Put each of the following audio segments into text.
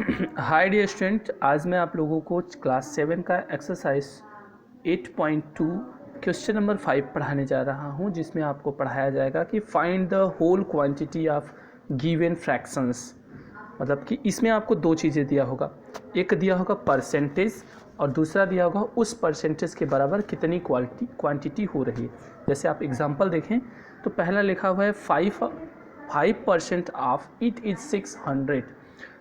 Hi dear student, आज मैं आप लोगों को क्लास 7 का एक्सरसाइज 8.2 क्वेश्चन नंबर 5 पढ़ाने जा रहा हूं, जिसमें आपको पढ़ाया जाएगा कि find the whole quantity of given fractions. मतलब कि इसमें आपको दो चीज़ें दिया होगा, एक दिया होगा परसेंटेज और दूसरा दिया होगा उस परसेंटेज के बराबर कितनी क्वांटिटी हो रही है। जैसे आप एग्जांपल देखें तो पहला लिखा हुआ है 5% ऑफ इट इज़ 600।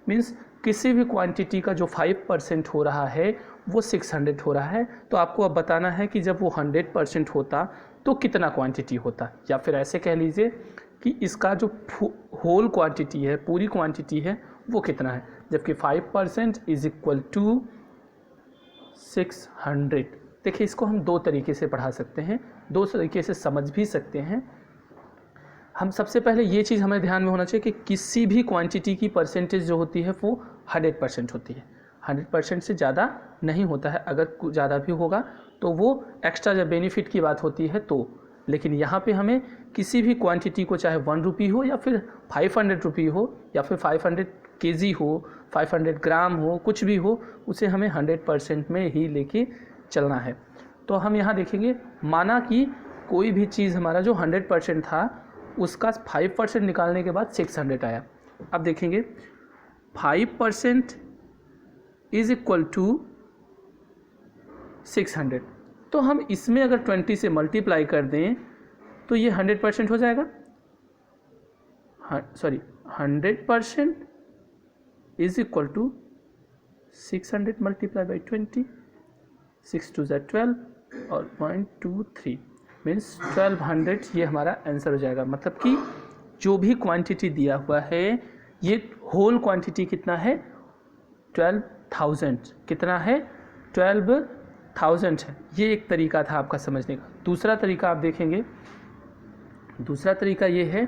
मीन्स किसी भी क्वांटिटी का जो 5% हो रहा है वो 600 हो रहा है। तो आपको अब बताना है कि जब वो 100% होता तो कितना क्वांटिटी होता, या फिर ऐसे कह लीजिए कि इसका जो होल क्वांटिटी है, पूरी क्वांटिटी है, वो कितना है। जबकि 5% इज इक्वल टू 600। देखिए, इसको हम दो तरीके से पढ़ा सकते हैं, दो तरीके से समझ भी सकते हैं। हम सबसे पहले ये चीज़ हमें ध्यान में होना चाहिए कि किसी भी क्वांटिटी की परसेंटेज जो होती है वो 100% होती है। 100% से ज़्यादा नहीं होता है। अगर ज़्यादा भी होगा तो वो एक्स्ट्रा जब बेनिफिट की बात होती है तो। लेकिन यहाँ पे हमें किसी भी क्वांटिटी को, चाहे 1 रुपी हो या फिर 500 रुपी हो या फिर 500 केजी हो, 500 ग्राम हो, कुछ भी हो, उसे हमें 100% में ही लेके चलना है। तो हम यहाँ देखेंगे, माना कि कोई भी चीज़ हमारा जो 100% था उसका 5% निकालने के बाद 600 आया। अब देखेंगे 5% इज इक्वल टू 600। तो हम इसमें अगर 20 से मल्टीप्लाई कर दें तो ये 100% हो जाएगा। 100% is equal to 600 multiply by 20, 6 2 12 और 0.23 मीन्स 1200। ये हमारा आंसर हो जाएगा। मतलब कि जो भी क्वांटिटी दिया हुआ है, ये होल क्वांटिटी कितना है, 12,000। कितना है, 12,000 है। ये एक तरीका था आपका समझने का। दूसरा तरीका आप देखेंगे, दूसरा तरीका ये है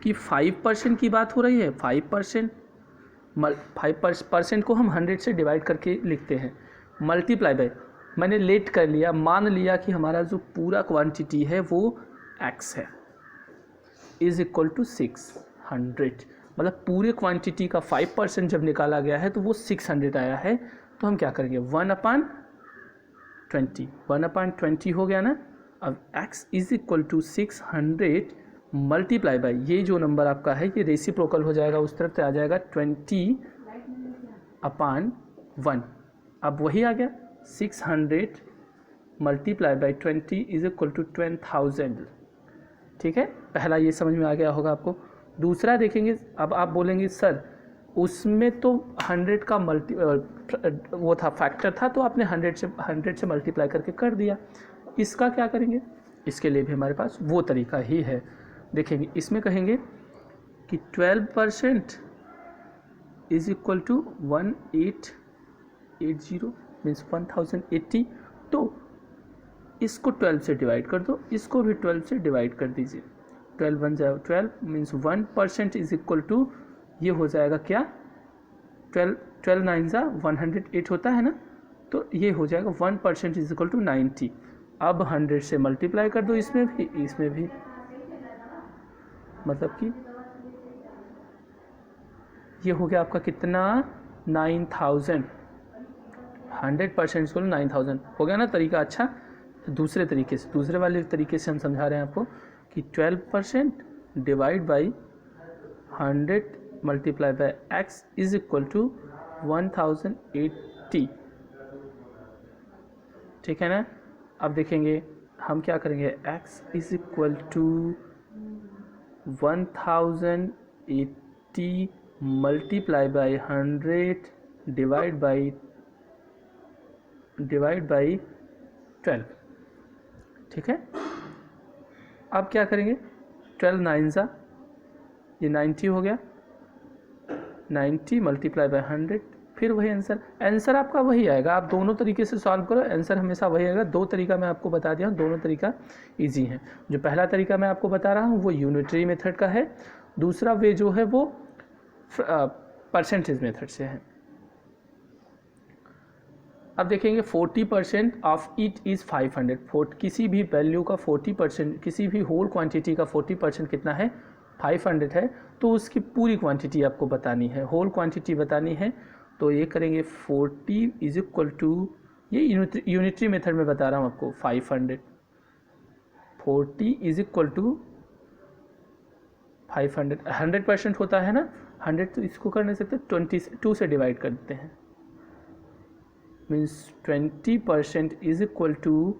कि 5% की बात हो रही है। 5% को हम 100 से डिवाइड करके लिखते हैं, मल्टीप्लाई बाय, मैंने लेट कर लिया, मान लिया कि हमारा जो पूरा क्वांटिटी है वो x है, इज इक्वल टू 600। मतलब पूरे क्वांटिटी का 5% जब निकाला गया है तो वो 600 आया है। तो हम क्या करेंगे, 1/20, 1/20 हो गया ना। अब x is equal to 600 multiply by, ये जो नंबर आपका है ये रेसिप्रोकल हो जाएगा, उस तरफ से आ जाएगा 20/1। अब वही आ गया, 600 multiply by 20 is equal to 10,000। ठीक है, पहला ये समझ में आ गया होगा आपको। दूसरा देखेंगे, अब आप बोलेंगे सर उसमें तो 100 का वो था, फैक्टर था, तो आपने 100 से मल्टीप्लाई करके कर दिया। इसका क्या करेंगे, इसके लिए भी हमारे पास वो तरीका ही है। देखेंगे, इसमें कहेंगे कि 12% इज इक्वल टू 1880 मीन्स 1080। तो इसको 12 से डिवाइड कर दो, इसको भी 12 से डिवाइड कर दीजिए। 12 1 जाए 12 मीन्स 1% इज इक्वल टू, ये हो जाएगा क्या, 12 9 जा 108 होता है ना, तो ये हो जाएगा 1% इज इक्वल टू 90। अब 100 से मल्टीप्लाई कर दो, इसमें भी, मतलब कि ये हो गया आपका कितना, 9000। 100% इक्वल 9000 हो गया ना तरीका। अच्छा, दूसरे तरीके से, दूसरे वाले तरीके से हम समझा रहे हैं आपको कि 12% divide by 100 multiply by x is equal to 1080। ठीक है ना। अब देखेंगे हम क्या करेंगे, x is equal to 1080 multiply by 100 divide by 12। ठीक है, अब क्या करेंगे, 12 9 जा, ये 90 हो गया, 90 मल्टीप्लाई बाई 100, फिर वही आंसर आपका वही आएगा। आप दोनों तरीके से सॉल्व करो, आंसर हमेशा वही आएगा। दो तरीका मैं आपको बता दिया हूँ, दोनों तरीका इजी हैं। जो पहला तरीका मैं आपको बता रहा हूँ वो यूनिटरी मेथड का है, दूसरा वे जो है वो परसेंटेज मेथड से है। अब देखेंगे 40% ऑफ इट इज़ 500। किसी भी वैल्यू का 40%, किसी भी होल क्वांटिटी का 40% कितना है, 500 है। तो उसकी पूरी क्वांटिटी आपको बतानी है, होल क्वांटिटी बतानी है। तो ये करेंगे 40 इज इक्वल टू, ये यूनिटरी मेथड में बता रहा हूँ आपको, 500, 40 इज इक्वल टू 500, 100% होता है ना 100, तो इसको कर नहीं सकते, 22 से डिवाइड कर देते हैं, मीन्स 20% इज इक्वल टू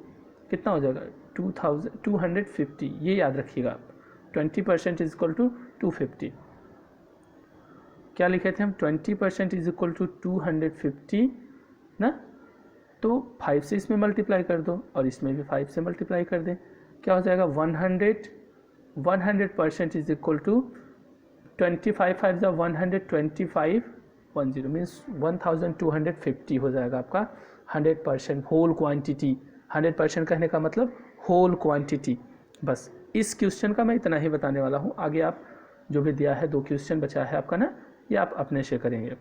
कितना हो जाएगा 250, ये याद रखिएगा आप, 20% इज इक्वल टू 250। क्या लिखे थे हम, 20% इज इक्वल टू 250 ना, तो 5 से इसमें मल्टीप्लाई कर दो और इसमें भी 5 से मल्टीप्लाई कर दें, क्या हो जाएगा 100% इज इक्वल टू 25 5 125 10 मीन्स 1250 हो जाएगा आपका 100% होल क्वांटिटी। 100% कहने का मतलब होल क्वांटिटी। बस इस क्वेश्चन का मैं इतना ही बताने वाला हूँ, आगे आप जो भी दिया है 2 क्वेश्चन बचा है आपका ना, ये आप अपने से करेंगे।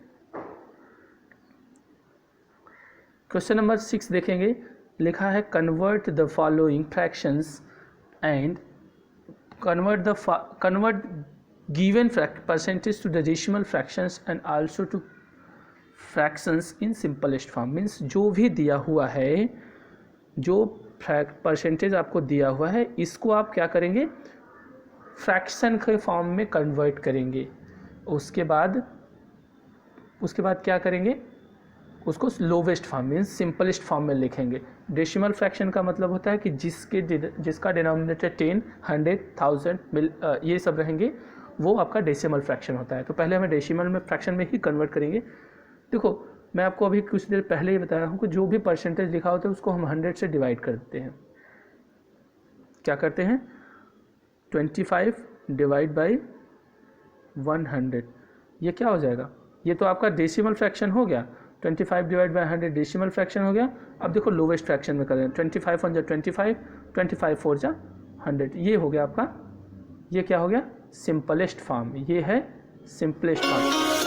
क्वेश्चन नंबर 6 देखेंगे, लिखा है convert the following fractions and convert given percentage to the decimal fractions and also to fractions in simplest form। Means जो भी दिया हुआ है, जो परसेंटेज आपको दिया हुआ है, इसको आप क्या करेंगे, फ्रैक्शन के फॉर्म में कन्वर्ट करेंगे। उसके बाद क्या करेंगे, उसको lowest form means simplest form में लिखेंगे। डेसिमल फ्रैक्शन का मतलब होता है कि जिसका डिनोमिनेटर 10, 100, 1000 ये सब रहेंगे, वो आपका डेसिमल फ्रैक्शन होता है। तो पहले हमें डेसिमल में फ्रैक्शन में ही कन्वर्ट करेंगे। देखो मैं आपको अभी कुछ देर पहले ही बताया हूँ कि जो भी परसेंटेज लिखा होता है उसको हम 100 से डिवाइड कर देते हैं। क्या करते हैं, 25 डिवाइड बाई 100, ये क्या हो जाएगा, ये तो आपका डेसिमल फ्रैक्शन हो गया। 25 डिवाइड बाई 100 डेसिमल फ्रैक्शन हो गया। अब देखो लोवेस्ट फ्रैक्शन में करें, 25 1 जा 25, 25 4 जा 100, ये हो गया आपका, ये क्या हो गया, सिंपलेस्ट फॉर्म। ये है सिंपलेस्ट फॉर्म।